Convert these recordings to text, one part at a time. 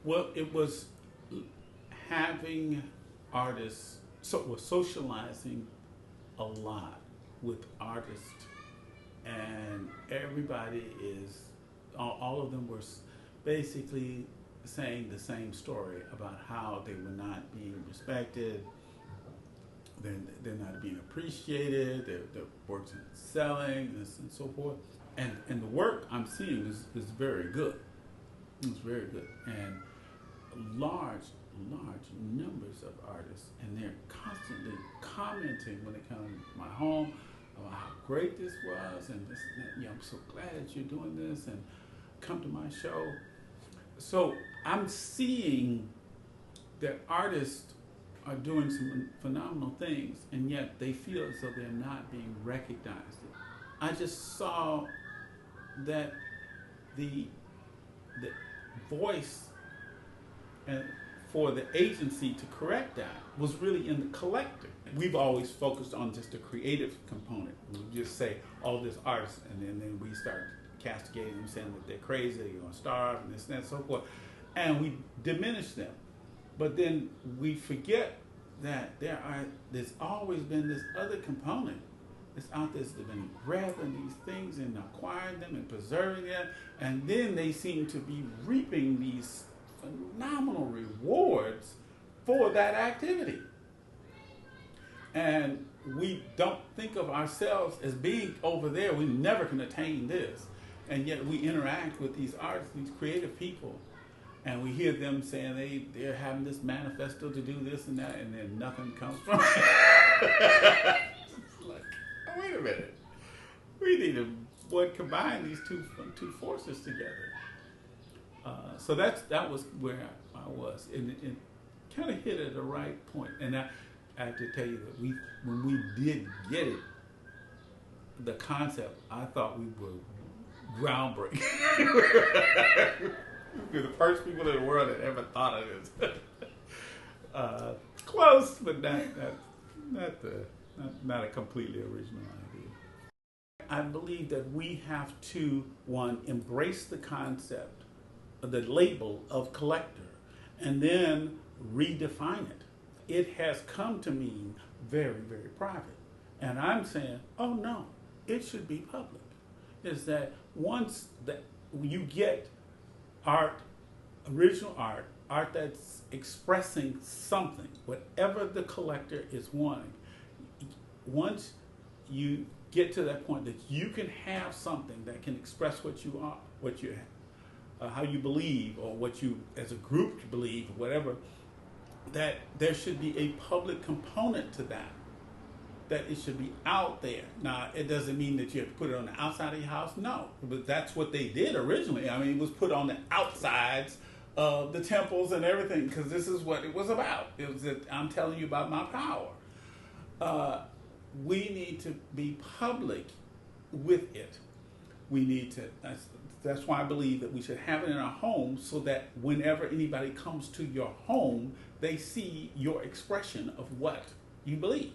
Well, it was having artists, so we're socializing a lot with artists, and everybody is, all of them were basically saying the same story about how they were not being respected, they're not being appreciated, their work's not selling, and so forth. And the work I'm seeing is very good. It's very good. And large numbers of artists, and they're constantly commenting when they come to my home about how great this was, and this and that. Yeah, I'm so glad that you're doing this, and come to my show. So I'm seeing that artists are doing some phenomenal things, and yet they feel as though they're not being recognized. I just saw that the voice and for the agency to correct that was really in the collector. We've always focused on just the creative component. We just say, oh, this artist, and then we start castigating them, saying that they're crazy, they're going to starve, and this and that, so forth. And we diminish them. But then we forget that there's always been this other component that's out there that's been grabbing these things and acquiring them and preserving them, and then they seem to be reaping these phenomenal rewards for that activity. And we don't think of ourselves as being over there. We never can attain this. And yet we interact with these artists, these creative people, and we hear them saying they're having this manifesto to do this and that, and then nothing comes from it. It's like, oh, wait a minute. We need to combine these two forces together. So that was where I was, and it kind of hit at the right point. And I have to tell you that when we did get it, the concept, I thought we were groundbreaking. We're the first people in the world that ever thought of this. Close, but not a completely original idea. I believe that we have to, one, embrace the concept, the label of collector, and then redefine it. It has come to mean very, very private. And I'm saying, oh no, it should be public. Is that once that you get art, original art that's expressing something, whatever the collector is wanting, once you get to that point that you can have something that can express what you are, what you have, how you believe, or what you as a group believe, whatever, that there should be a public component to that it should be out there. Now, it doesn't mean that you have to put it on the outside of your house, no, but that's what they did originally. I mean, it was put on the outsides of the temples and everything, because this is what it was about. It was that I'm telling you about my power. We need to be public with it. We need to, that's why I believe that we should have it in our homes, so that whenever anybody comes to your home, they see your expression of what you believe.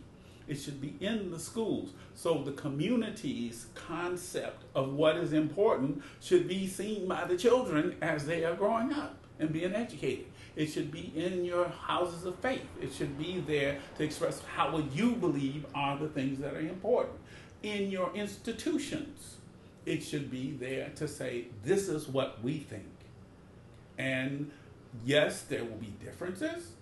It should be in the schools. So the community's concept of what is important should be seen by the children as they are growing up and being educated. It should be in your houses of faith. It should be there to express how what you believe are the things that are important. In your institutions, it should be there to say, this is what we think. And yes, there will be differences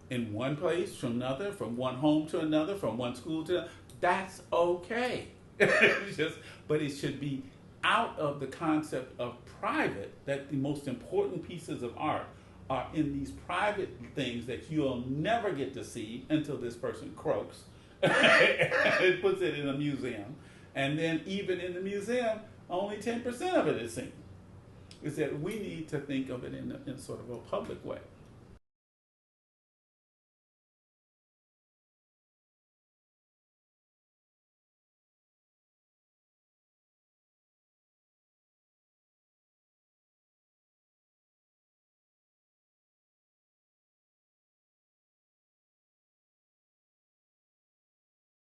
in one place from another, from one home to another, from one school to another. That's okay. But it should be out of the concept of private, that the most important pieces of art are in these private things that you'll never get to see until this person croaks and puts it in a museum. And then even in the museum, only 10% of it is seen. Is that we need to think of it in sort of a public way.